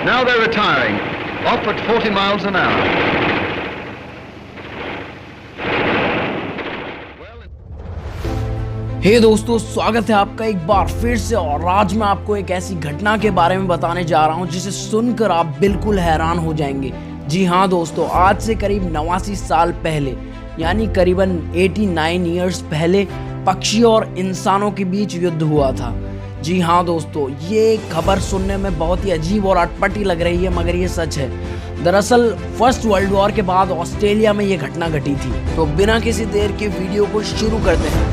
Now they're retiring, off at 40 miles an hour. हे दोस्तों, स्वागत है आपका एक बार फिर से। और आज मैं आपको एक ऐसी घटना के बारे में बताने जा रहा हूं जिसे सुनकर आप बिल्कुल हैरान हो जाएंगे। जी हाँ दोस्तों, आज से करीब 89 साल पहले यानी करीबन 89 ईयर्स पहले पक्षियों और इंसानों के बीच युद्ध हुआ था। जी हाँ दोस्तों, ये खबर सुनने में बहुत ही अजीब और अटपटी लग रही है, मगर ये सच है। दरअसल फर्स्ट वर्ल्ड वॉर के बाद ऑस्ट्रेलिया में ये घटना घटी थी। तो बिना किसी देर के वीडियो को शुरू करते हैं।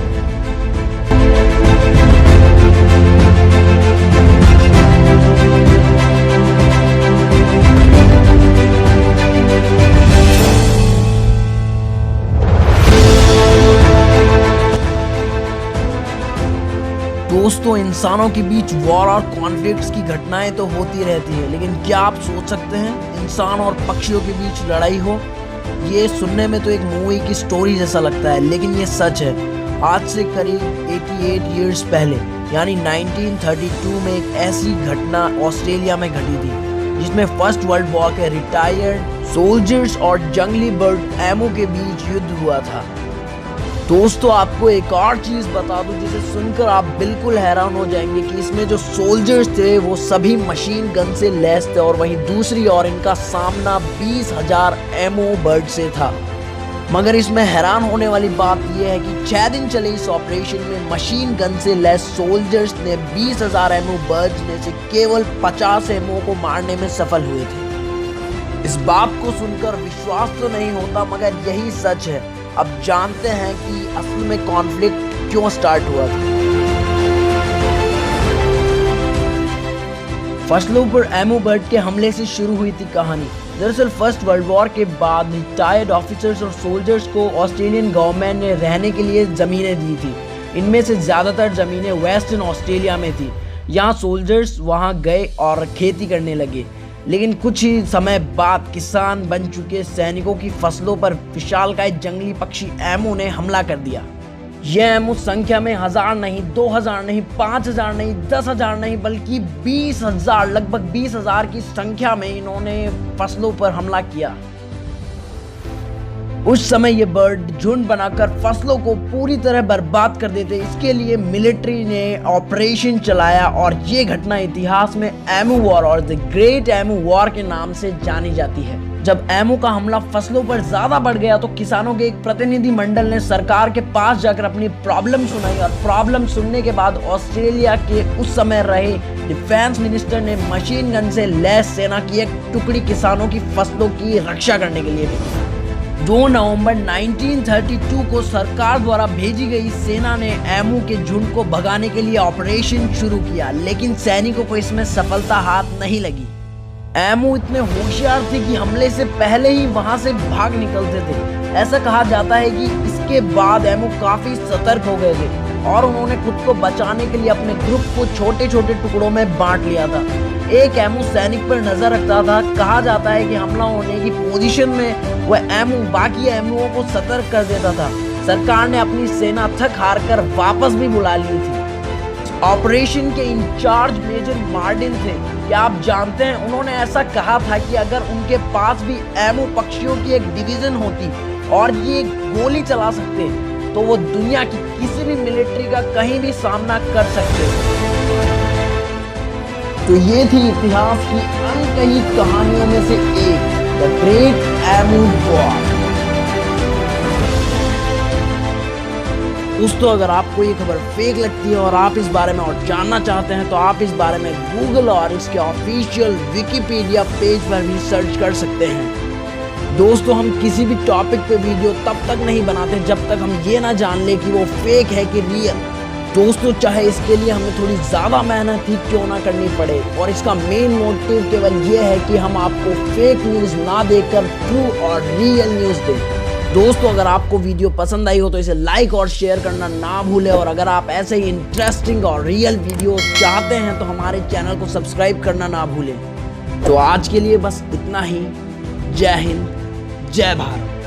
दोस्तों, इंसानों के बीच वॉर और कॉन्फ्लिक्ट्स की घटनाएं तो होती रहती है, लेकिन क्या आप सोच सकते हैं इंसान और पक्षियों के बीच लड़ाई हो? ये सुनने में तो एक मूवी की स्टोरी जैसा लगता है, लेकिन ये सच है। आज से करीब 88 इयर्स पहले यानी 1932 में एक ऐसी घटना ऑस्ट्रेलिया में घटी थी जिसमें फर्स्ट वर्ल्ड वॉर के रिटायर्ड सोल्जर्स और जंगली बर्ड एमो के बीच युद्ध हुआ था। दोस्तों, आपको एक और चीज बता दूं जिसे सुनकर आप बिल्कुल हैरान हो जाएंगे कि इसमें जो सोल्जर्स थे वो सभी मशीन गन से लैस थे, और वहीं दूसरी ओर इनका सामना 20,000 एमओ बर्ड से था। मगर इसमें हैरान होने वाली बात यह है कि 6 दिन चले इस ऑपरेशन में मशीन गन से लैस सोल्जर्स ने 20,000 एमओ बर्ड्स में से केवल 50 एमओ को मारने में सफल हुए थे। इस बात को सुनकर विश्वास तो नहीं होता, मगर यही सच है। अब जानते हैं कि असल में कॉन्फ्लिक्ट क्यों स्टार्ट हुआ था। फसलों पर एमो बर्ड के हमले से शुरू हुई थी कहानी। दरअसल फर्स्ट वर्ल्ड वॉर के बाद रिटायर्ड ऑफिसर्स और सोल्जर्स को ऑस्ट्रेलियन गवर्नमेंट ने रहने के लिए जमीनें दी थी। इनमें से ज्यादातर जमीनें वेस्टर्न ऑस्ट्रेलिया में थी। यहाँ सोल्जर्स वहाँ गए और खेती करने लगे, लेकिन कुछ ही समय बाद किसान बन चुके सैनिकों की फसलों पर विशालकाय जंगली पक्षी एमो ने हमला कर दिया। यह एमो संख्या में 1000 नहीं, 2000 नहीं, 5000 नहीं, 10,000 नहीं, बल्कि 20,000, लगभग 20,000 की संख्या में इन्होंने फसलों पर हमला किया। उस समय ये बर्ड झुंड बनाकर फसलों को पूरी तरह बर्बाद कर देते। इसके लिए मिलिट्री ने ऑपरेशन चलाया और ये घटना इतिहास में एमो वॉर और द ग्रेट एमो वॉर के नाम से जानी जाती है। जब एमो का हमला फसलों पर ज्यादा बढ़ गया तो किसानों के एक प्रतिनिधि मंडल ने सरकार के पास जाकर अपनी प्रॉब्लम सुनाई, और प्रॉब्लम सुनने के बाद ऑस्ट्रेलिया के उस समय रहे डिफेंस मिनिस्टर ने मशीन गन से लैस सेना की एक टुकड़ी किसानों की फसलों की रक्षा करने के लिए दी। 2 नवंबर 1932 को सरकार द्वारा भेजी गई सेना ने एमो के झुंड को भगाने के लिए ऑपरेशन शुरू किया, लेकिन सैनिकों को इसमें सफलता हाथ नहीं लगी। एमो इतने होशियार थे कि हमले से पहले ही वहां से भाग निकलते थे। ऐसा कहा जाता है कि इसके बाद एमो काफी सतर्क हो गए थे और उन्होंने खुद को बचाने के लिए अपने ग्रुप को छोटे छोटे टुकड़ों में बांट लिया था। एक एमो सैनिक पर नजर रखता था। कहा जाता है कि हमला होने की पोजीशन में वह एमो बाकी एमओ को सतर्क कर देता था। सरकार ने अपनी सेना थक हार कर वापस भी बुला ली थी। ऑपरेशन के इंचार्ज मेजर मार्टिन थे। क्या आप जानते हैं, उन्होंने ऐसा कहा था कि अगर उनके पास भी एमओ पक्षियों की एक डिवीजन होती और ये गोली चला सकते तो वो दुनिया की किसी भी मिलिट्री का कहीं भी सामना कर सकते। तो ये थी इतिहास की अनकही कहानियों में से एक, द ग्रेट एमो वॉर। दोस्तों, अगर आपको ये खबर फेक लगती है और आप इस बारे में और जानना चाहते हैं तो आप इस बारे में गूगल और इसके ऑफिशियल विकिपीडिया पेज पर भी सर्च कर सकते हैं। दोस्तों, हम किसी भी टॉपिक पे वीडियो तब तक नहीं बनाते जब तक हम ये ना जान ले कि वो फेक है कि रियल। दोस्तों, चाहे इसके लिए हमें थोड़ी ज़्यादा मेहनत ही क्यों ना करनी पड़े, और इसका मेन मोटिव केवल ये है कि हम आपको फेक न्यूज़ ना देकर ट्रू और रियल न्यूज़ दें। दोस्तों, अगर आपको वीडियो पसंद आई हो तो इसे लाइक और शेयर करना ना भूलें, और अगर आप ऐसे ही इंटरेस्टिंग और रियल वीडियो चाहते हैं तो हमारे चैनल को सब्सक्राइब करना ना भूलें। तो आज के लिए बस इतना ही। जय हिंद, जय भारत।